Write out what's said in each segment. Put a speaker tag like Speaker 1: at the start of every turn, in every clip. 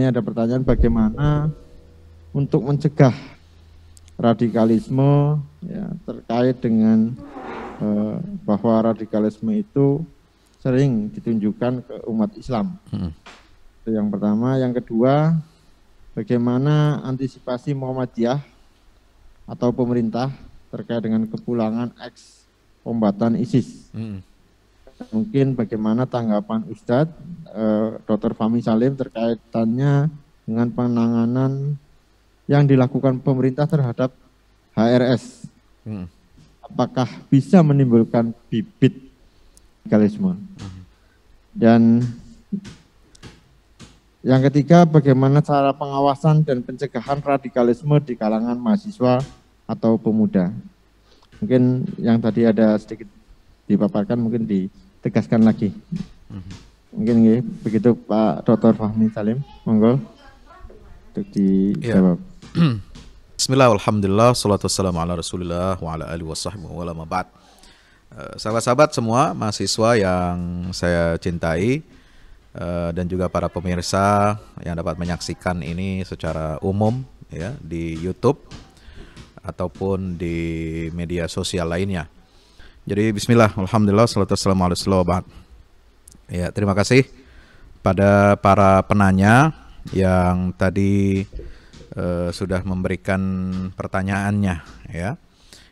Speaker 1: ini ada pertanyaan bagaimana untuk mencegah radikalisme ya, terkait dengan bahwa radikalisme itu sering ditunjukkan ke umat Islam. Itu yang pertama. Yang kedua, bagaimana antisipasi Muhammadiyah atau pemerintah terkait dengan kepulangan ex-kombatan ISIS. Mungkin bagaimana tanggapan Ustadz Dr. Fahmi Salim terkaitannya dengan penanganan yang dilakukan pemerintah terhadap HRS. Apakah bisa menimbulkan bibit radikalisme? Dan yang ketiga, bagaimana cara pengawasan dan pencegahan radikalisme di kalangan mahasiswa atau pemuda? Mungkin yang tadi ada sedikit dipaparkan, mungkin ditegaskan lagi. Mungkin begitu Pak Dr. Fahmi Salim, monggo untuk dijawab.
Speaker 2: Bismillah, alhamdulillah, salatu wassalamu ala rasulillah wa ala alihi wa sahbihi wa lama ba'd. Sahabat-sahabat semua, mahasiswa yang saya cintai, dan juga para pemirsa yang dapat menyaksikan ini secara umum ya di YouTube ataupun di media sosial lainnya. Jadi bismillah, alhamdulillah, salatu wassalamu ala rasulillah wa ba'd. Ya, terima kasih pada para penanya yang tadi sudah memberikan pertanyaannya ya.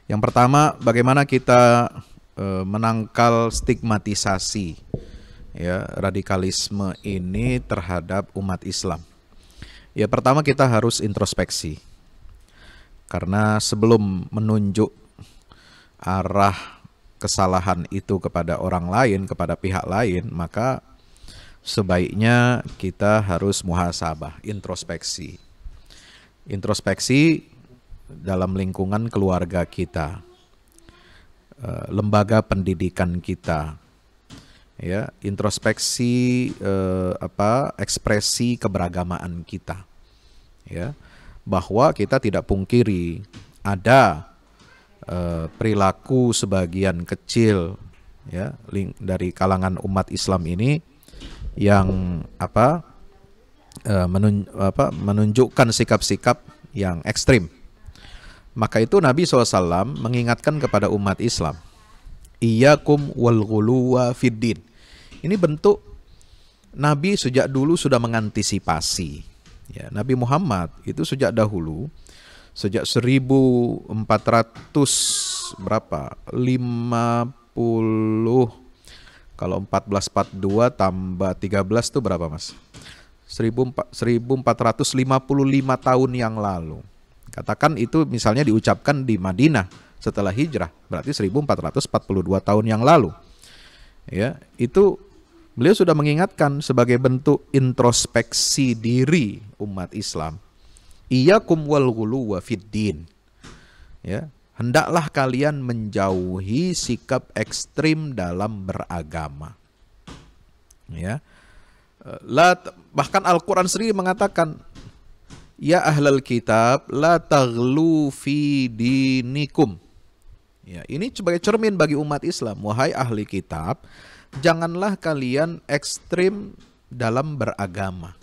Speaker 2: Yang pertama, bagaimana kita menangkal stigmatisasi ya radikalisme ini terhadap umat Islam. Ya, pertama kita harus introspeksi. Karena sebelum menunjuk arah kesalahan itu kepada orang lain, kepada pihak lain, maka sebaiknya kita harus muhasabah, introspeksi. Introspeksi dalam lingkungan keluarga kita, lembaga pendidikan kita, ya, introspeksi ekspresi keberagamaan kita, ya, bahwa kita tidak pungkiri ada perilaku sebagian kecil ya dari kalangan umat Islam ini yang menunjukkan sikap-sikap yang ekstrim. Maka itu Nabi SAW mengingatkan kepada umat Islam, iyyakum wal ghuluwa fiddin. Ini bentuk Nabi sejak dulu sudah mengantisipasi. Ya, Nabi Muhammad itu sejak dahulu, sejak 1400 berapa? 50, kalau 1442 tambah 13 itu berapa, Mas? 1455 tahun yang lalu. Katakan itu misalnya diucapkan di Madinah setelah hijrah, berarti 1442 tahun yang lalu. Ya, itu beliau sudah mengingatkan sebagai bentuk introspeksi diri umat Islam. Iyyakum wal ghuluwa fiddin. Ya, hendaklah kalian menjauhi sikap ekstrim dalam beragama. Ya. Bahkan Al-Quran sendiri mengatakan, ya ahlal kitab la taghlu fi dinikum. Ya, ini sebagai cermin bagi umat Islam. Wahai ahli kitab, janganlah kalian ekstrim dalam beragama.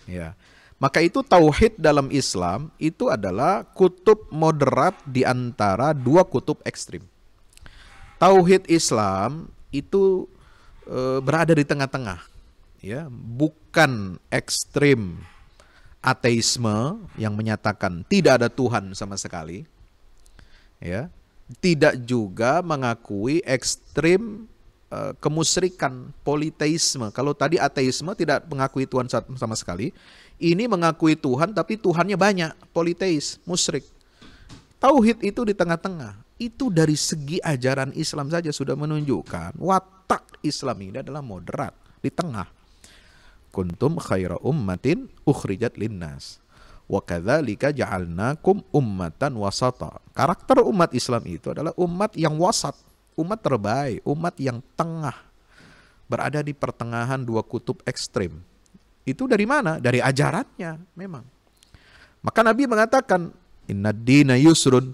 Speaker 2: Ya. Maka itu tauhid dalam Islam itu adalah kutub moderat di antara dua kutub ekstrim. Tauhid Islam itu berada di tengah-tengah, ya, bukan ekstrim ateisme yang menyatakan tidak ada Tuhan sama sekali, ya, tidak juga mengakui ekstrim kemusyrikan, politeisme. Kalau tadi ateisme tidak mengakui Tuhan sama sekali, ini mengakui Tuhan tapi Tuhannya banyak, politeis, musyrik. Tauhid itu di tengah-tengah. Itu dari segi ajaran Islam saja sudah menunjukkan watak Islam ini adalah moderat, di tengah. Kuntum khaira ummatin ukhrijat linnas wa kadzalika ja'alnakum ummatan wasata. Karakter umat Islam itu adalah umat yang wasat, umat terbaik, umat yang tengah, berada di pertengahan dua kutub ekstrim. Itu dari mana? Dari ajarannya memang. Maka Nabi mengatakan, innad dina yusrun,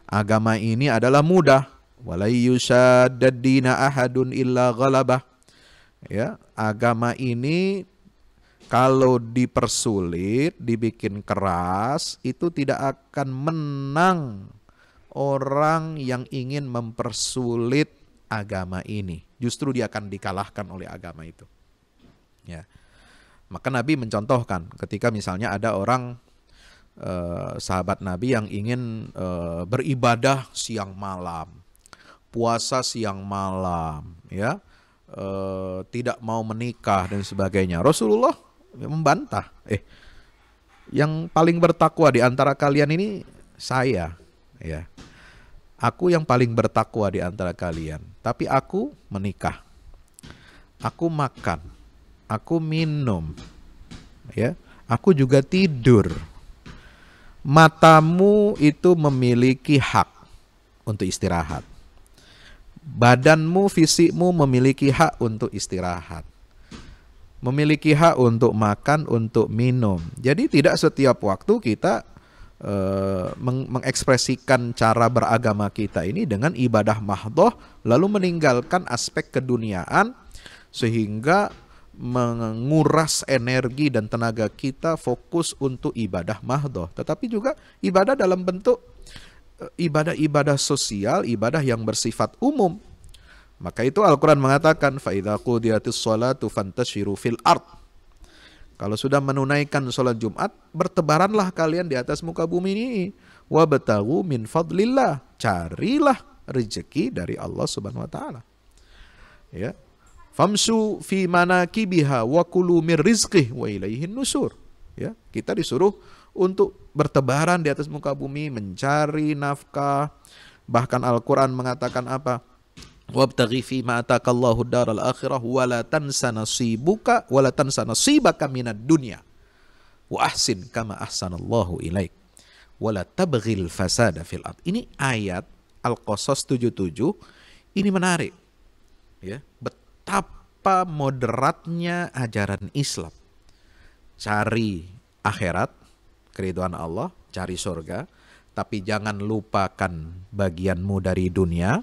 Speaker 2: agama ini adalah mudah, walai yushaddad dina ahadun illa ghalabah. Ya, agama ini Kalau dipersulit, dibikin keras, itu tidak akan menang orang yang ingin mempersulit agama ini. Justru dia akan dikalahkan oleh agama itu. Ya. Maka Nabi mencontohkan ketika misalnya ada orang sahabat Nabi yang ingin beribadah siang malam, puasa siang malam, ya, tidak mau menikah dan sebagainya. Rasulullah membantah, yang paling bertakwa di antara kalian ini saya, ya. Aku yang paling bertakwa di antara kalian, tapi aku menikah, aku makan, aku minum, ya, aku juga tidur. Matamu itu memiliki hak untuk istirahat. Badanmu, fisikmu memiliki hak untuk istirahat. Memiliki hak untuk makan, untuk minum. Jadi tidak setiap waktu kita mengekspresikan cara beragama kita ini dengan ibadah mahdhah, lalu meninggalkan aspek keduniaan sehingga menguras energi dan tenaga kita fokus untuk ibadah mahdhah. Tetapi juga ibadah dalam bentuk ibadah-ibadah sosial, ibadah yang bersifat umum. Maka itu Al-Quran mengatakan, فَإِذَا قُضِيَتِ الصَّلَاةُ فَانْتَشِرُوا فِي الْأَرْضِ. Kalau sudah menunaikan sholat Jumat, bertebaranlah kalian di atas muka bumi ini. وَابْتَغُوا مِنْ فَضْلِ اللَّهِ. Carilah rezeki dari Allah Subhanahu wa taala. Ya. Famsu fi manakibiha wa kulu mir rizqih wa ilaihin nusur. Ya, kita disuruh untuk bertebaran di atas muka bumi, mencari nafkah. Bahkan Al-Quran mengatakan apa? Wabtaghi fi ma atakallahu daral akhirah wa la tansa nasibuka wa la tansa nasibaka minad dunya wa ahsin kama ahsanallahu ilaik wa la tabghil fasada fil ard. Ini ayat Al-Qasas 77 ini menarik. Ya, betapa moderatnya ajaran Islam. Cari akhirat, keridhaan Allah, cari surga, tapi jangan lupakan bagianmu dari dunia,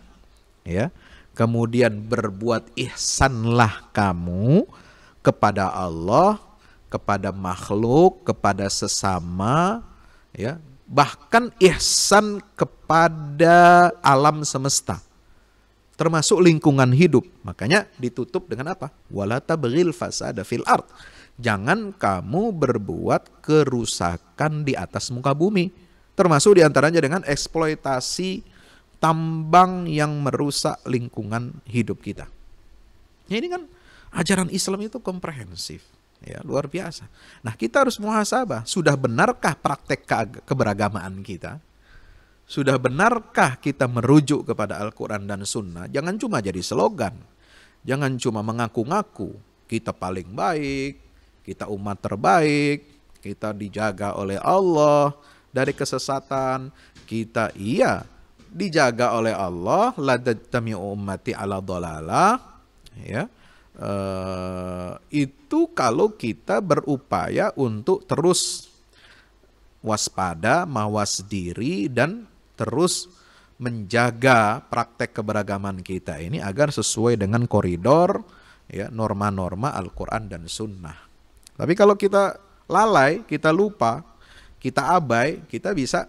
Speaker 2: ya. Kemudian berbuat ihsanlah kamu kepada Allah, kepada makhluk, kepada sesama, ya. Bahkan ihsan kepada alam semesta, termasuk lingkungan hidup. Makanya ditutup dengan apa? Wala tabghil fasada fil ard. Jangan kamu berbuat kerusakan di atas muka bumi. Termasuk diantaranya dengan eksploitasi tambang yang merusak lingkungan hidup kita. Ya, ini kan ajaran Islam itu komprehensif. Ya, luar biasa. Nah, kita harus muhasabah. Sudah benarkah praktek keberagamaan kita? Sudah benarkah kita merujuk kepada Al-Quran dan Sunnah? Jangan cuma jadi slogan. Jangan cuma mengaku-ngaku. Kita paling baik, kita umat terbaik, kita dijaga oleh Allah dari kesesatan. Kita dijaga oleh Allah, la tajtami'u ummati ala dhalalah, ya. Itu kalau kita berupaya untuk terus waspada, mawas diri, dan terus menjaga praktek keberagaman kita ini agar sesuai dengan koridor, ya, norma-norma Al-Quran dan Sunnah. Tapi kalau kita lalai, kita lupa, kita abai, kita bisa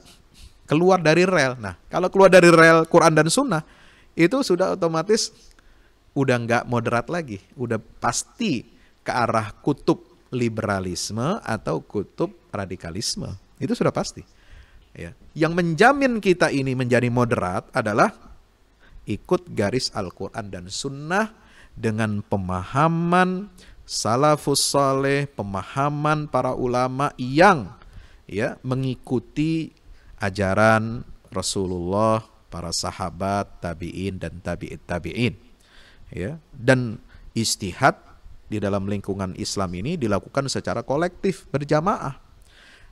Speaker 2: keluar dari rel. Nah, kalau keluar dari rel Quran dan Sunnah, itu sudah otomatis udah nggak moderat lagi, udah pasti ke arah kutub liberalisme atau kutub radikalisme. Itu sudah pasti. Ya. Yang menjamin kita ini menjadi moderat adalah ikut garis Al-Quran dan Sunnah dengan pemahaman salafus saleh, pemahaman para ulama yang, ya, mengikuti ajaran Rasulullah, para sahabat, tabi'in dan tabi'in. Ya, dan istihad di dalam lingkungan Islam ini dilakukan secara kolektif, berjamaah.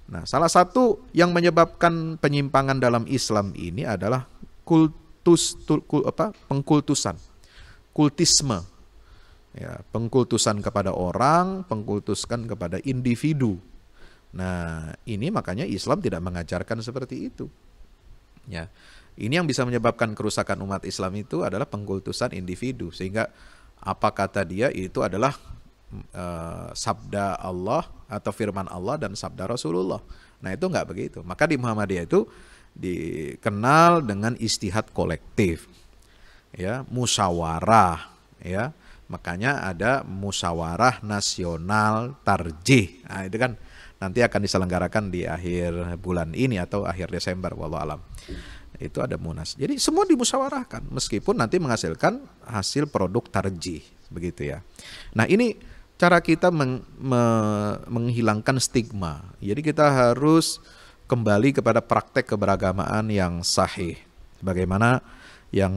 Speaker 2: Nah, salah satu yang menyebabkan penyimpangan dalam Islam ini adalah pengkultusan, kultisme. Ya, pengkultusan kepada orang, pengkultusan kepada individu. Nah, ini makanya Islam tidak mengajarkan seperti itu. Ya, ini yang bisa menyebabkan kerusakan umat Islam itu adalah pengkultusan individu, sehingga apa kata dia itu adalah sabda Allah atau firman Allah dan sabda Rasulullah. Nah itu nggak begitu. Maka di Muhammadiyah itu dikenal dengan istihad kolektif, ya, musyawarah, ya. Makanya ada musyawarah nasional tarjih. Nah itu kan nanti akan diselenggarakan di akhir bulan ini atau akhir Desember, wallahu alam. Itu ada munas. Jadi semua dimusyawarahkan meskipun nanti menghasilkan hasil produk tarjih, begitu ya. Nah, ini cara kita menghilangkan stigma. Jadi kita harus kembali kepada praktek keberagamaan yang sahih. Bagaimana yang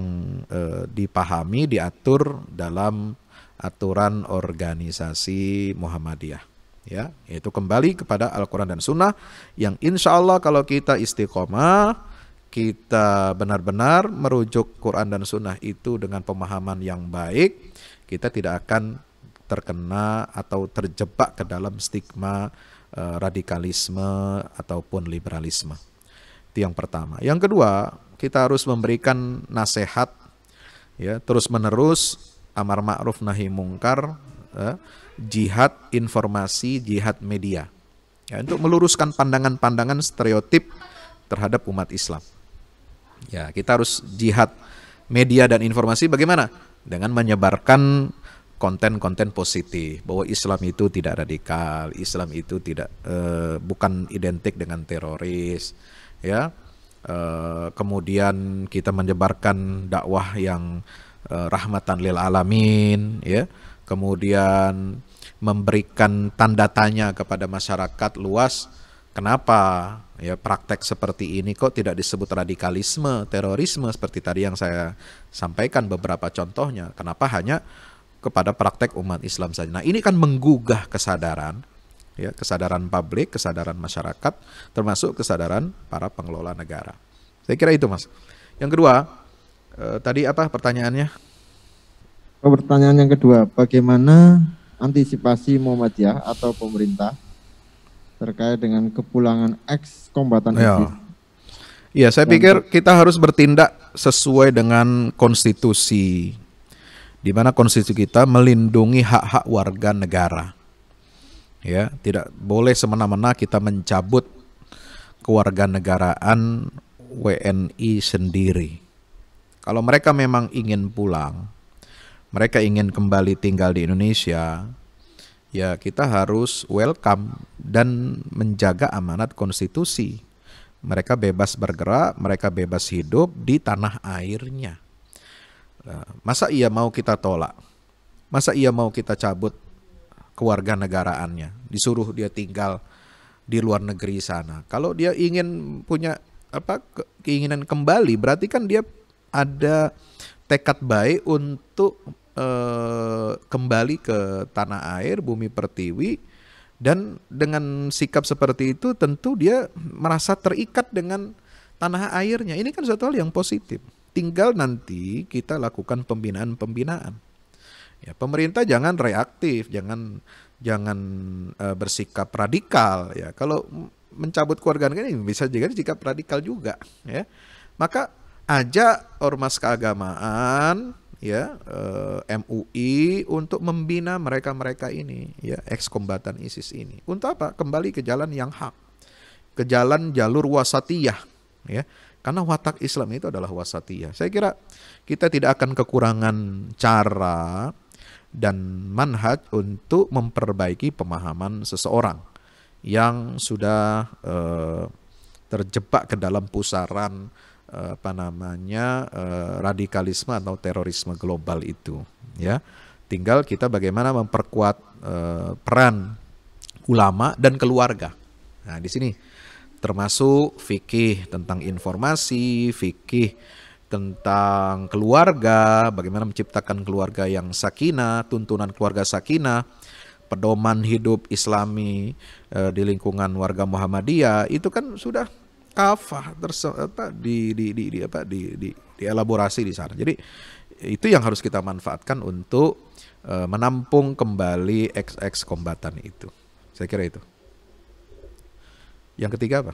Speaker 2: dipahami, diatur dalam aturan organisasi Muhammadiyah. Ya, yaitu kembali kepada Al-Quran dan Sunnah yang insya Allah kalau kita istiqomah, kita benar-benar merujuk Quran dan Sunnah itu dengan pemahaman yang baik, kita tidak akan terkena atau terjebak ke dalam stigma radikalisme ataupun liberalisme. Itu yang pertama. Yang kedua, kita harus memberikan nasihat, ya, terus-menerus, amar ma'ruf nahi mungkar, jihad informasi, jihad media, ya, untuk meluruskan pandangan-pandangan stereotip terhadap umat Islam. Ya, kita harus jihad media dan informasi bagaimana? Dengan menyebarkan konten-konten positif bahwa Islam itu tidak radikal, Islam itu tidak bukan identik dengan teroris, ya. Kemudian kita menyebarkan dakwah yang rahmatan lil alamin, ya. Kemudian memberikan tanda tanya kepada masyarakat luas, kenapa ya praktek seperti ini kok tidak disebut radikalisme, terorisme seperti tadi yang saya sampaikan beberapa contohnya. Kenapa hanya kepada praktek umat Islam saja? Nah, ini kan menggugah kesadaran, ya, kesadaran publik, kesadaran masyarakat, termasuk kesadaran para pengelola negara. Saya kira itu, Mas. Yang kedua, tadi apa pertanyaannya?
Speaker 1: Pertanyaan yang kedua, bagaimana antisipasi Muhammadiyah atau pemerintah terkait dengan kepulangan ex-kombatan ISIS?
Speaker 2: Ya, saya pikir kita harus bertindak sesuai dengan konstitusi, di mana konstitusi kita melindungi hak-hak warga negara. Ya, tidak boleh semena-mena kita mencabut kewarganegaraan WNI sendiri. Kalau mereka memang ingin pulang, mereka ingin kembali tinggal di Indonesia, ya kita harus welcome dan menjaga amanat konstitusi. Mereka bebas bergerak, mereka bebas hidup di tanah airnya. Masa iya mau kita tolak? Masa iya mau kita cabut kewarganegaraannya, disuruh dia tinggal di luar negeri sana? Kalau dia ingin punya keinginan kembali, berarti kan dia ada tekad baik untuk kembali ke tanah air, bumi pertiwi, dan dengan sikap seperti itu tentu dia merasa terikat dengan tanah airnya. Ini kan suatu hal yang positif. Tinggal nanti kita lakukan pembinaan-pembinaan. Ya, pemerintah jangan reaktif, jangan bersikap radikal. Ya, kalau mencabut kewarganegaraan ini bisa jadi sikap radikal juga. Ya, maka ajak ormas keagamaan, ya, MUI untuk membina mereka-mereka ini, ya, ex-kombatan ISIS ini. Untuk apa? Kembali ke jalan yang hak, ke jalan jalur wasatiyah, ya. Karena watak Islam itu adalah wasatiyah. Saya kira kita tidak akan kekurangan cara dan manhaj untuk memperbaiki pemahaman seseorang yang sudah terjebak ke dalam pusaran radikalisme atau terorisme global itu, ya. Tinggal kita bagaimana memperkuat peran ulama dan keluarga. Nah, di sini termasuk fikih tentang informasi, fikih tentang keluarga, bagaimana menciptakan keluarga yang sakinah, tuntunan keluarga sakinah, pedoman hidup Islami di lingkungan warga Muhammadiyah, itu kan sudah kafah dielaborasi di sana. Jadi itu yang harus kita manfaatkan untuk menampung kembali ex kombatan itu. Saya kira itu. Yang ketiga apa?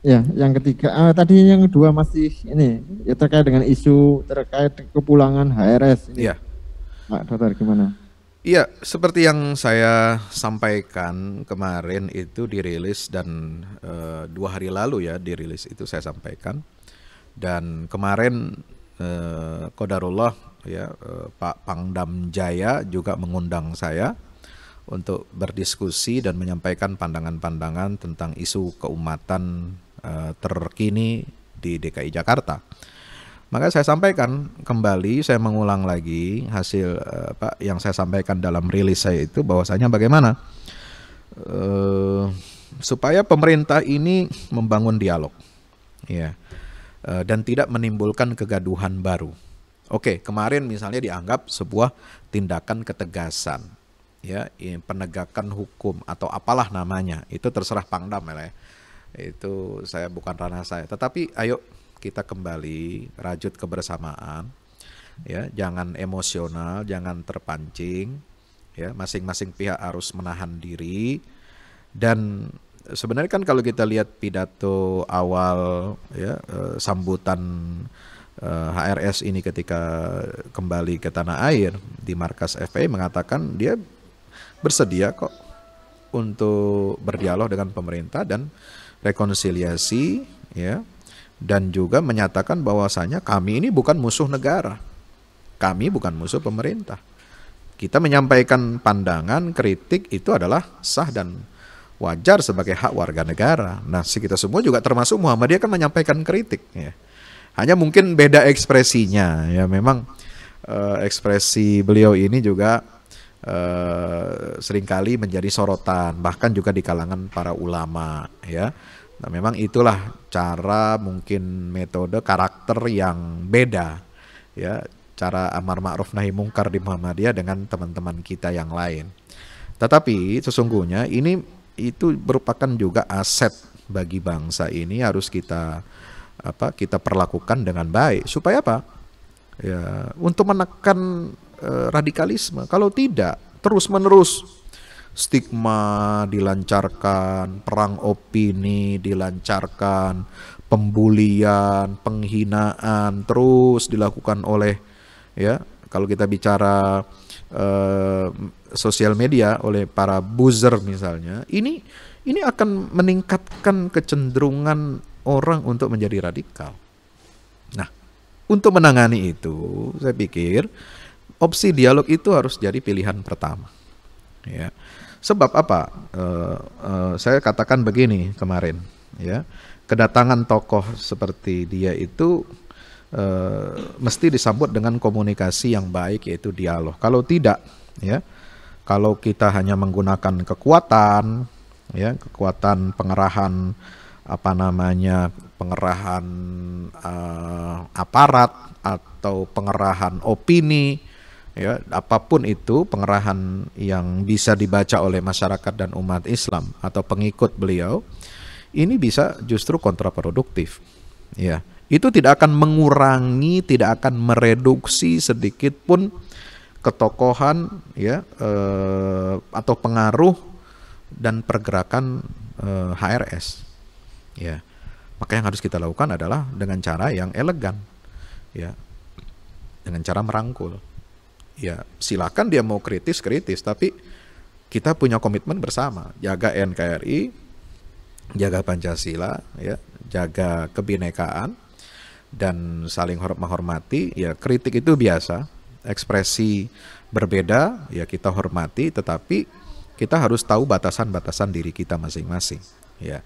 Speaker 1: Ya, yang ketiga tadi yang kedua masih ini ya terkait dengan isu terkait kepulangan HRS ini.
Speaker 2: Iya.
Speaker 1: Pak Dokter gimana?
Speaker 2: Iya, seperti yang saya sampaikan kemarin itu dirilis dan 2 hari lalu ya dirilis itu saya sampaikan. Dan kemarin qadarullah ya Pak Pangdam Jaya juga mengundang saya untuk berdiskusi dan menyampaikan pandangan-pandangan tentang isu keumatan terkini di DKI Jakarta. Maka saya sampaikan kembali, saya mengulang lagi hasil yang saya sampaikan dalam rilis saya itu, bahwasanya bagaimana supaya pemerintah ini membangun dialog, ya, dan tidak menimbulkan kegaduhan baru. Oke, kemarin misalnya dianggap sebuah tindakan ketegasan, ya, penegakan hukum atau apalah namanya, itu terserah Pangdam ya. Itu saya bukan ranah saya. Tetapi ayo kita kembali rajut kebersamaan, ya, jangan emosional, jangan terpancing, ya, masing-masing pihak harus menahan diri. Dan sebenarnya kan kalau kita lihat pidato awal, ya, sambutan HRS ini ketika kembali ke tanah air di markas FPI, mengatakan dia bersedia kok untuk berdialog dengan pemerintah dan rekonsiliasi, ya. Dan juga menyatakan bahwasanya kami ini bukan musuh negara, kami bukan musuh pemerintah. Kita menyampaikan pandangan, kritik itu adalah sah dan wajar sebagai hak warga negara. Nah, kita semua juga termasuk Muhammadiyah kan menyampaikan kritik, ya. Hanya mungkin beda ekspresinya, ya. Memang ekspresi beliau ini juga seringkali menjadi sorotan, bahkan juga di kalangan para ulama, ya. Nah, memang itulah cara, mungkin metode, karakter yang beda, ya, cara amar ma'ruf nahi mungkar di Muhammadiyah dengan teman-teman kita yang lain. Tetapi sesungguhnya itu merupakan juga aset bagi bangsa ini, harus kita perlakukan dengan baik. Supaya apa? Ya, untuk menekan radikalisme. Kalau tidak, terus-menerus stigma dilancarkan, perang opini dilancarkan, pembulian, penghinaan terus dilakukan oleh, ya, kalau kita bicara sosial media, oleh para buzzer misalnya, ini akan meningkatkan kecenderungan orang untuk menjadi radikal. Nah, untuk menangani itu, saya pikir opsi dialog itu harus jadi pilihan pertama, ya. Sebab apa? Saya katakan begini kemarin, ya, kedatangan tokoh seperti dia itu mesti disambut dengan komunikasi yang baik, yaitu dialog. Kalau tidak, ya, kalau kita hanya menggunakan kekuatan, ya, kekuatan pengerahan pengerahan aparat atau pengerahan opini, ya, apapun itu pengerahan yang bisa dibaca oleh masyarakat dan umat Islam atau pengikut beliau, ini bisa justru kontraproduktif, ya. Itu tidak akan mengurangi, tidak akan mereduksi sedikit pun ketokohan, ya, atau pengaruh dan pergerakan HRS, ya. Maka yang harus kita lakukan adalah dengan cara yang elegan, ya, dengan cara merangkul. Ya, silakan dia mau kritis, tapi kita punya komitmen bersama, jaga NKRI, jaga Pancasila, ya, jaga kebinekaan, dan saling menghormati. Ya, kritik itu biasa, ekspresi berbeda, ya, kita hormati, tetapi kita harus tahu batasan-batasan diri kita masing-masing, ya.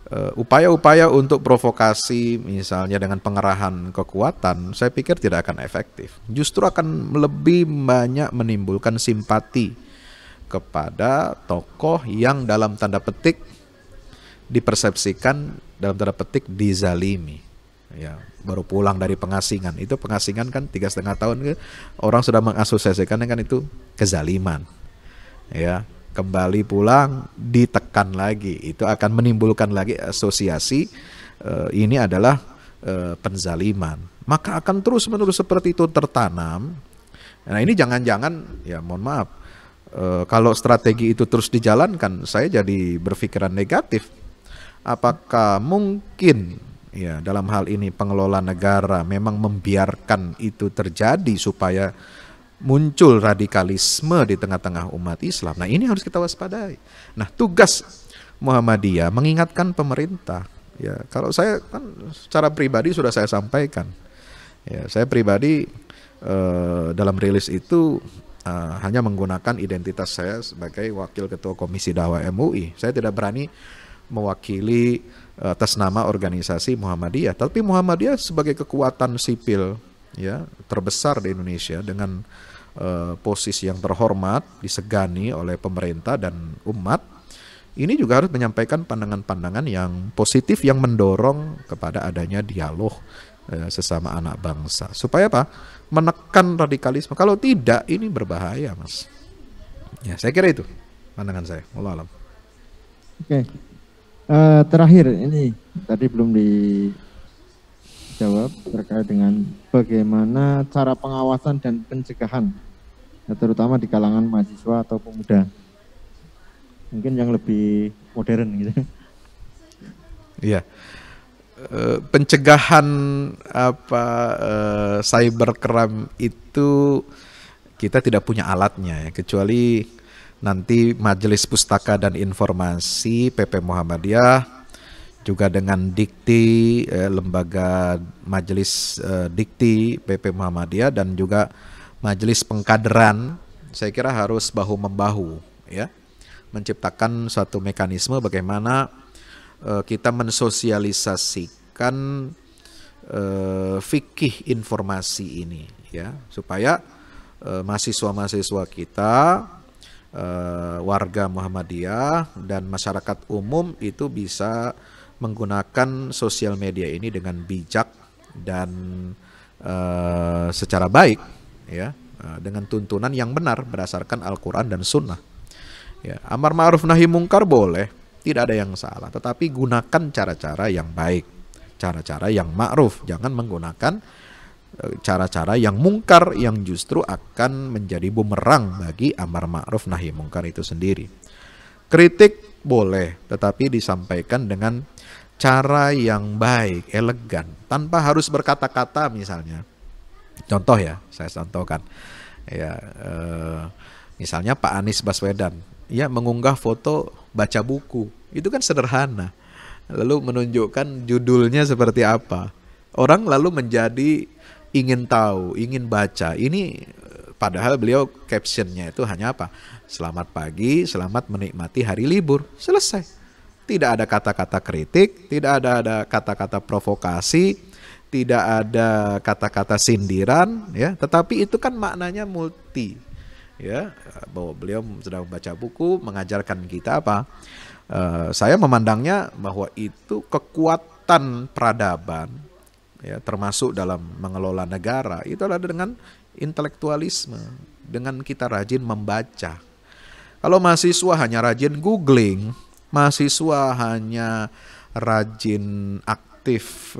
Speaker 2: Upaya-upaya untuk provokasi misalnya dengan pengerahan kekuatan, saya pikir tidak akan efektif. Justru akan lebih banyak menimbulkan simpati kepada tokoh yang dalam tanda petik dipersepsikan, dalam tanda petik dizalimi, ya, baru pulang dari pengasingan. Itu pengasingan kan 3,5 tahun, orang sudah mengasosiasikan kan itu kezaliman, ya. Kembali pulang ditekan lagi, itu akan menimbulkan lagi asosiasi ini adalah penzaliman. Maka akan terus-menerus seperti itu tertanam. Nah, ini jangan-jangan, ya, mohon maaf, kalau strategi itu terus dijalankan, saya jadi berpikiran negatif. Apakah mungkin, ya, dalam hal ini pengelola negara memang membiarkan itu terjadi supaya muncul radikalisme di tengah-tengah umat Islam. Nah, ini harus kita waspadai. Nah, tugas Muhammadiyah mengingatkan pemerintah. Ya, kalau saya kan secara pribadi sudah saya sampaikan. Ya, saya pribadi dalam rilis itu hanya menggunakan identitas saya sebagai Wakil Ketua Komisi Dakwah MUI. Saya tidak berani mewakili atas nama organisasi Muhammadiyah. Tapi Muhammadiyah sebagai kekuatan sipil ya terbesar di Indonesia dengan posisi yang terhormat, disegani oleh pemerintah dan umat, ini juga harus menyampaikan pandangan-pandangan yang positif yang mendorong kepada adanya dialog sesama anak bangsa. Supaya apa? Menekan radikalisme. Kalau tidak, ini berbahaya, Mas. Ya, saya kira itu pandangan saya. Wallahu a'lam.
Speaker 1: Oke. Terakhir ini tadi belum dijawab terkait dengan bagaimana cara pengawasan dan pencegahan, terutama di kalangan mahasiswa atau pemuda. Mungkin yang lebih modern gitu.
Speaker 2: Iya. Pencegahan cybercrime itu kita tidak punya alatnya ya, kecuali nanti Majelis Pustaka dan Informasi PP Muhammadiyah juga dengan Dikti lembaga Majelis Dikti PP Muhammadiyah dan juga Majelis Pengkaderan, saya kira harus bahu-membahu ya, menciptakan suatu mekanisme bagaimana kita mensosialisasikan fikih informasi ini ya, supaya mahasiswa-mahasiswa kita, warga Muhammadiyah dan masyarakat umum itu bisa menggunakan sosial media ini dengan bijak dan secara baik ya, dengan tuntunan yang benar berdasarkan Al-Quran dan Sunnah ya. Amar ma'ruf nahi mungkar boleh, tidak ada yang salah, tetapi gunakan cara-cara yang baik, cara-cara yang ma'ruf, jangan menggunakan cara-cara yang mungkar yang justru akan menjadi bumerang bagi amar ma'ruf nahi mungkar itu sendiri. Kritik boleh, tetapi disampaikan dengan cara yang baik, elegan, tanpa harus berkata-kata misalnya. Contoh ya, saya contohkan. Ya, misalnya Pak Anies Baswedan, ya mengunggah foto baca buku, itu kan sederhana. Lalu menunjukkan judulnya seperti apa. Orang lalu menjadi ingin tahu, ingin baca. Ini padahal beliau captionnya itu hanya apa? Selamat pagi, selamat menikmati hari libur. Selesai. Tidak ada kata-kata kritik, tidak ada kata-kata provokasi, tidak ada kata-kata sindiran, ya. Tetapi itu kan maknanya multi, ya. Bahwa beliau sedang membaca buku, mengajarkan kita apa? Saya memandangnya bahwa itu kekuatan peradaban, ya, termasuk dalam mengelola negara, itu adalah dengan intelektualisme, dengan kita rajin membaca. Kalau mahasiswa hanya rajin googling, mahasiswa hanya rajin aktif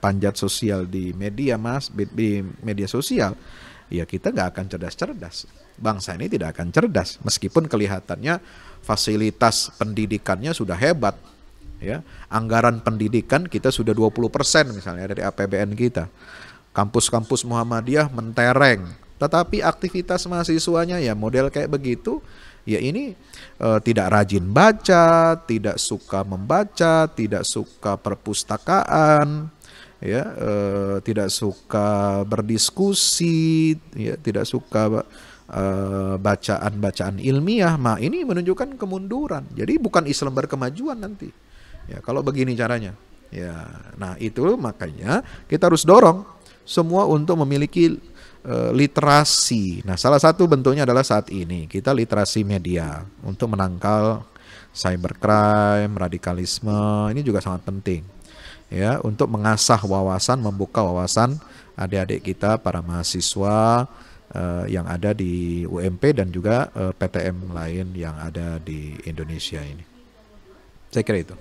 Speaker 2: panjat sosial di media di media sosial, ya kita nggak akan cerdas-cerdas. Bangsa ini tidak akan cerdas, meskipun kelihatannya fasilitas pendidikannya sudah hebat. Ya, anggaran pendidikan kita sudah 20% misalnya dari APBN kita. Kampus-kampus Muhammadiyah mentereng, tetapi aktivitas mahasiswanya ya model kayak begitu. Ya ini tidak rajin baca, tidak suka membaca, tidak suka perpustakaan, ya, tidak suka berdiskusi, ya, tidak suka bacaan-bacaan ilmiah. Nah, ini menunjukkan kemunduran. Jadi bukan Islam berkemajuan nanti. Ya, kalau begini caranya. Ya, nah itu makanya kita harus dorong semua untuk memiliki literasi. Nah, salah satu bentuknya adalah saat ini kita literasi media untuk menangkal cybercrime, radikalisme. Ini juga sangat penting. Ya, untuk mengasah wawasan, membuka wawasan adik-adik kita para mahasiswa yang ada di UMP dan juga PTM lain yang ada di Indonesia ini. Saya kira itu.